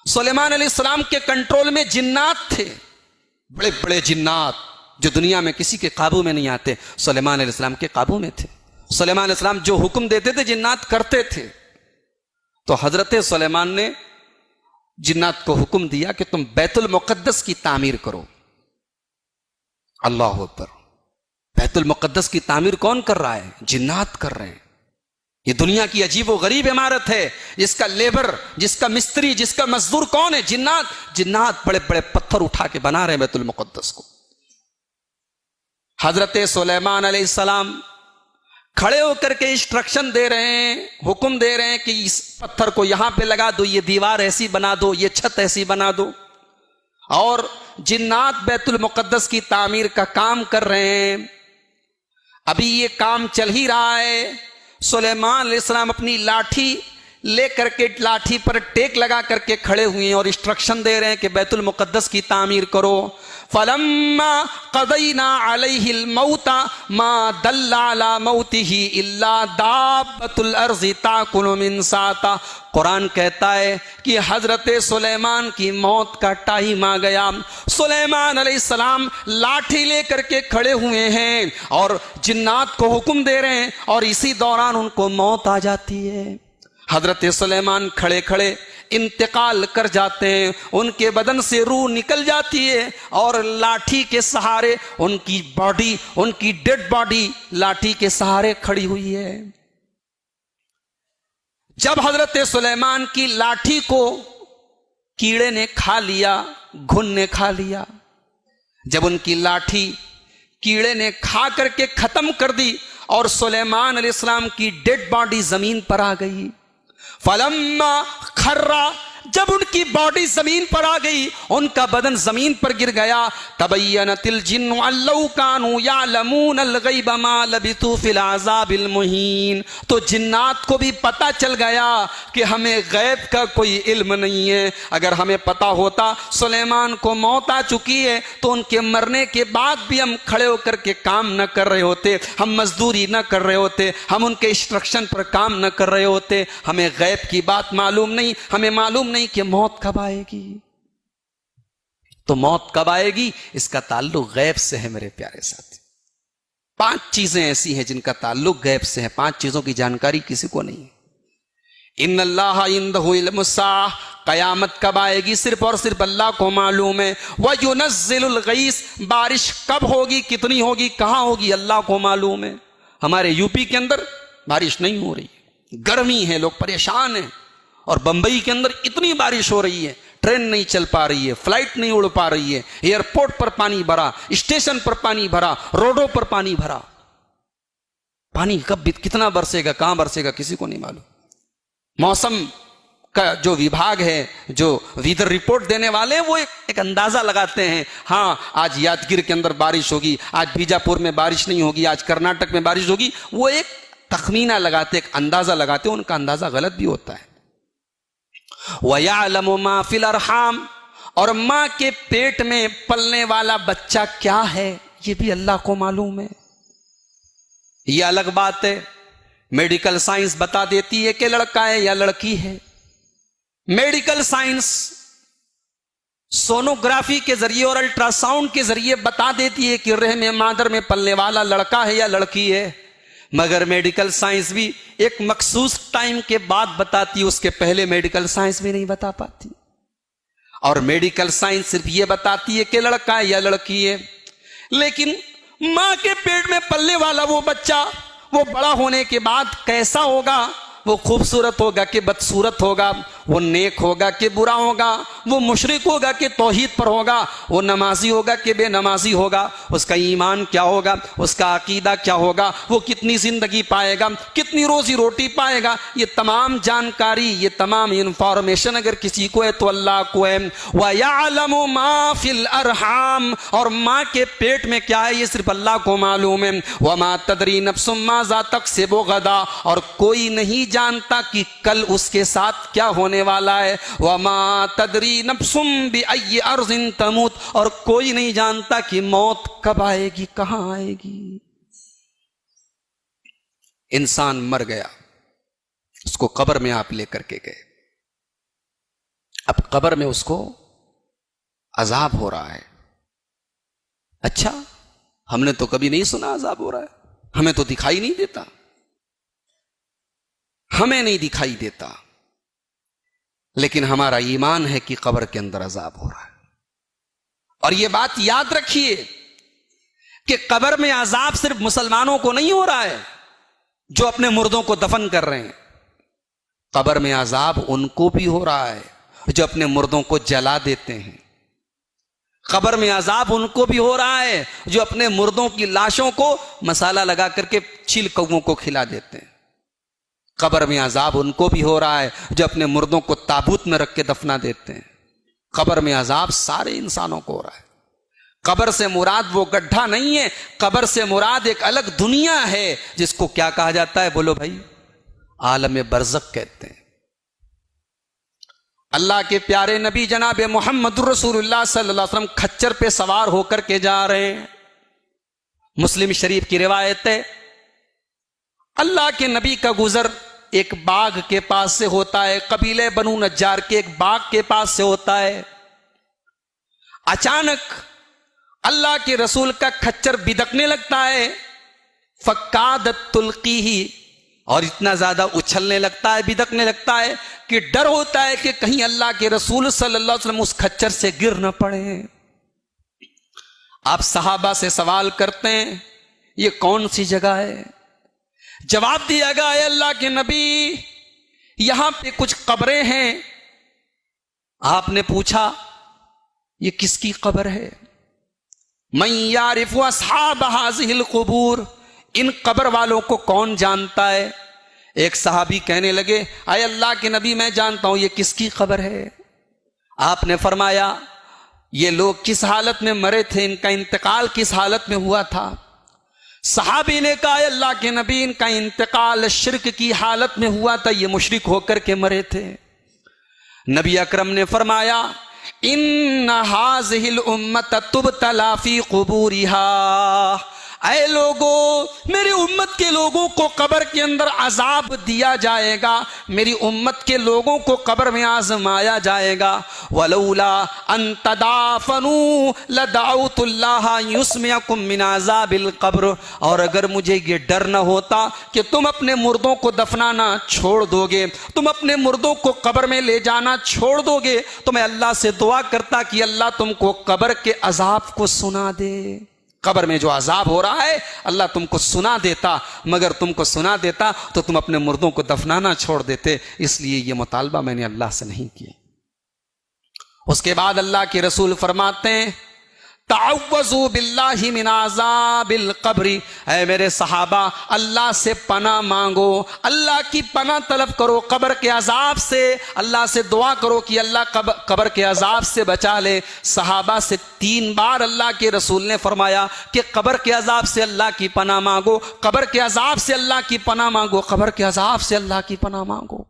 सुलेमान अलैहिस्सलाम के कंट्रोल में जिन्नात थे, बड़े बड़े जिन्नात जो दुनिया में किसी के काबू में नहीं आते, सुलेमान अलैहिस्सलाम के काबू में थे। सुलेमान अलैहिस्सलाम जो हुक्म देते थे जिन्नात करते थे। तो हजरत सुलेमान ने जिन्नात को हुक्म दिया कि तुम बैतुल मुक़द्दस की तामीर करो। अल्लाह अकबर। बैतुल मुक़द्दस की तामीर कौन कर रहा है? जिन्नात कर रहे हैं। ये दुनिया की अजीब व गरीब इमारत है, जिसका लेबर, जिसका मिस्त्री, जिसका मजदूर कौन है? जिन्नात। जिन्नात बड़े बड़े पत्थर उठा के बना रहे हैं बैतुल मुक़द्दस को। हजरत सुलेमान अलैहिस्सलाम खड़े होकर के इंस्ट्रक्शन दे रहे हैं, हुक्म दे रहे हैं कि इस पत्थर को यहां पे लगा दो, ये दीवार ऐसी बना दो, ये छत ऐसी बना दो। और जिन्नात बैतुल मुक़द्दस की तामीर का काम कर रहे हैं। अभी ये काम चल ही रहा है। सुलेमान अलैहिस्सलाम अपनी लाठी लेकर के लाठी पर टेक लगा करके खड़े हुए हैं और इंस्ट्रक्शन दे रहे हैं कि बैतुल मुक़द्दस की तामीर करो। फलम्मा क़दैना अलैहिल मौता मा दल्ला अला मौतिही इल्ला दाब्बतुल अर्ज़ि ताकुलु मिन साता। कुरान कहता है कि हजरत सुलेमान की मौत का टाइम आ गया। सुलेमान अलैहिस्सलाम लाठी लेकर के खड़े हुए हैं और जिन्नात को हुक्म दे रहे हैं और इसी दौरान उनको मौत आ जाती है। हजरत सुलेमान खड़े खड़े इंतकाल कर जाते हैं, उनके बदन से रूह निकल जाती है और लाठी के सहारे उनकी बॉडी, उनकी डेड बॉडी लाठी के सहारे खड़ी हुई है। जब हजरत सुलेमान की लाठी को कीड़े ने खा लिया, घुन ने खा लिया, जब उनकी लाठी कीड़े ने खा करके खत्म कर दी और सुलेमान अलैहिस्सलाम की डेड बॉडी जमीन पर आ गई। फलम्मा खर्रा, जब उनकी बॉडी जमीन पर आ गई, उनका बदन जमीन पर गिर गया। तबय्यनतिल जिन्नु अल्लौ कानू यालमूनल गैब मा लबिथू फिल अज़ाबिल मुहीन। तो जिन्नात को भी पता चल गया कि हमें गैब का कोई इल्म नहीं है। अगर हमें पता होता सुलेमान को मौत आ चुकी है तो उनके मरने के बाद भी हम खड़े होकर के काम न कर रहे होते, हम मजदूरी न कर रहे होते, हम उनके इंस्ट्रक्शन पर काम न कर रहे होते। हमें गैब की बात मालूम नहीं, हमें मालूम नहीं कि मौत कब आएगी। तो मौत कब आएगी इसका ताल्लुक गैब से है मेरे प्यारे साथी। 5 चीजें ऐसी हैं जिनका ताल्लुक गैब से है। 5 चीजों की जानकारी किसी को नहीं है। इन्नल्लाह इंदहु इल्मुस्साअह, कयामत कब आएगी सिर्फ और सिर्फ अल्लाह को मालूम है। व युनज़्ज़िलुल गईस, बारिश कब होगी, कितनी होगी, कहां होगी, अल्लाह को मालूम है। हमारे यूपी के अंदर बारिश नहीं हो रही है, गर्मी है, लोग परेशान हैं। और बंबई के अंदर इतनी बारिश हो रही है, ट्रेन नहीं चल पा रही है, फ्लाइट नहीं उड़ पा रही है, एयरपोर्ट पर पानी भरा, स्टेशन पर पानी भरा, रोडों पर पानी भरा। पानी कब कितना बरसेगा, कहां बरसेगा, किसी को नहीं मालूम। मौसम का जो विभाग है, जो वेदर रिपोर्ट देने वाले हैं, वो एक अंदाजा लगाते हैं। हाँ, आज यादगीर के अंदर बारिश होगी, आज बीजापुर में बारिश नहीं होगी, आज कर्नाटक में बारिश होगी। वो एक तखमीना लगाते, एक अंदाजा लगाते, उनका अंदाजा गलत भी होता है। वयअलमु मा फिल अरहाम, और मां के पेट में पलने वाला बच्चा क्या है ये भी अल्लाह को मालूम है। ये अलग बात है, मेडिकल साइंस बता देती है कि लड़का है या लड़की है। मेडिकल साइंस सोनोग्राफी के जरिए और अल्ट्रासाउंड के जरिए बता देती है कि रहम मादर में पलने वाला लड़का है या लड़की है। मगर मेडिकल साइंस भी एक मखसूस टाइम के बाद बताती है, उसके पहले मेडिकल साइंस भी नहीं बता पाती। और मेडिकल साइंस सिर्फ ये बताती है कि लड़का है या लड़की है। लेकिन मां के पेट में पलने वाला वो बच्चा, वो बड़ा होने के बाद कैसा होगा, वो खूबसूरत होगा कि बदसूरत होगा, वो नेक होगा कि बुरा होगा, वो मुशरिक होगा कि तौहीद पर होगा, वो नमाजी होगा कि बेनमाजी होगा, उसका ईमान क्या होगा, उसका अकीदा क्या होगा, वो कितनी जिंदगी पाएगा, कितनी रोजी रोटी पाएगा, ये तमाम जानकारी, ये तमाम इंफॉर्मेशन अगर किसी को है तो अल्लाह को है। वयअलमु मा फिल अरहाम, और माँ के पेट में क्या है ये सिर्फ अल्लाह को मालूम है। वमा तदरी नफ्सुम माज़ा तक्सिबु गदा, और कोई नहीं जानता कि कल उसके साथ क्या होने वाला है। वमा तदरी नफ्सुम बिअय्यि अर्ज़िन तमूत, और कोई नहीं जानता कि मौत कब आएगी, कहां आएगी। इंसान मर गया, उसको कब्र में आप लेकर के गए, अब कब्र में उसको अजाब हो रहा है। अच्छा, हमने तो कभी नहीं सुना अजाब हो रहा है, हमें तो दिखाई नहीं देता, हमें नहीं दिखाई देता, लेकिन हमारा ईमान है कि कब्र के अंदर अजाब हो रहा है। और यह बात याद रखिए कि कब्र में अजाब सिर्फ मुसलमानों को नहीं हो रहा है जो अपने मुर्दों को दफन कर रहे हैं, कब्र में अजाब उनको भी हो रहा है जो अपने मुर्दों को जला देते हैं। कब्र में अजाब उनको भी हो रहा है जो अपने मुर्दों की लाशों को मसाला लगा करके चील कौओं को खिला देते हैं। कब्र में अजाब उनको भी हो रहा है जो अपने मुर्दों को ताबूत में रख के दफना देते हैं। कब्र में अजाब सारे इंसानों को हो रहा है। कब्र से मुराद वो गड्ढा नहीं है, कब्र से मुराद एक अलग दुनिया है जिसको क्या कहा जाता है, बोलो भाई, आलम बरज़ख कहते हैं। अल्लाह के प्यारे नबी जनाब मोहम्मद रसूलुल्लाह सल्लल्लाहु अलैहि वसल्लम खच्चर पे सवार होकर के जा रहे हैं। मुस्लिम शरीफ की रिवायत है, अल्लाह के नबी का गुजर एक बाग के पास से होता है, कबीले बनु नज्जार के एक बाग के पास से होता है। अचानक अल्लाह के रसूल का खच्चर बिदकने लगता है, फक्कादत तुल्की ही, और इतना ज्यादा उछलने लगता है, बिदकने लगता है कि डर होता है कि कहीं अल्लाह के रसूल सल्लल्लाहु अलैहि वसल्लम उस खच्चर से गिर न पड़े। आप सहाबा से सवाल करते हैं, ये कौन सी जगह है? जवाब दिया गया है, अल्लाह के नबी, यहां पे कुछ कब्रें हैं। आपने पूछा, ये किसकी कब्र है? मैं यारिफु अस्हाब हाज़िहिल क़ुबूर, इन कब्र वालों को कौन जानता है? एक सहाबी कहने लगे, आए अल्लाह के नबी, मैं जानता हूं, ये किसकी कब्र है? आपने फरमाया, ये लोग किस हालत में मरे थे, इनका इंतकाल किस हालत में हुआ था? सहाबी ने कहा, अल्लाह के नबी, इनका इंतकाल शिर्क की हालत में हुआ था, ये मुशरिक होकर के मरे थे। नबी अकरम ने फरमाया, इन हाज़िहिल उम्मत तुबतला फी क़ुबूरिहा, ऐ लोगों, मेरी उम्मत के लोगों को कब्र के अंदर अजाब दिया जाएगा, मेरी उम्मत के लोगों को कब्र में आजमाया जाएगा। वलौला अन तदाफनू लदाउतुल्लाह युस्मिअकुम मिन अजाबिल कब्र, और अगर मुझे ये डर न होता कि तुम अपने मुर्दों को दफनाना छोड़ दोगे, तुम अपने मुर्दों को कब्र में ले जाना छोड़ दोगे, तो मैं अल्लाह से दुआ करता कि अल्लाह तुमको कब्र के अजाब को सुना दे। कब्र में जो अजाब हो रहा है अल्लाह तुमको सुना देता, मगर तुमको सुना देता तो तुम अपने मुर्दों को दफनाना छोड़ देते, इसलिए ये मुतालबा मैंने अल्लाह से नहीं किया। उसके बाद अल्लाह के रसूल फरमाते हैं, ताअव्वज़ू बिल्लाहि मिन अज़ाबिल कब्री, ऐ मेरे सहाबा, अल्लाह से पनाह मांगो, अल्लाह की पनाह तलब करो कब्र के अजाब से, अल्लाह से दुआ करो कि अल्लाह कब्र के अजाब से बचा ले। सहाबा से 3 बार अल्लाह के रसूल ने फरमाया कि कब्र के अजाब से अल्लाह की पनाह मांगो, कब्र के अजाब से अल्लाह की पनाह मांगो, कब्र के अजाब से अल्लाह की पनाह मांगो।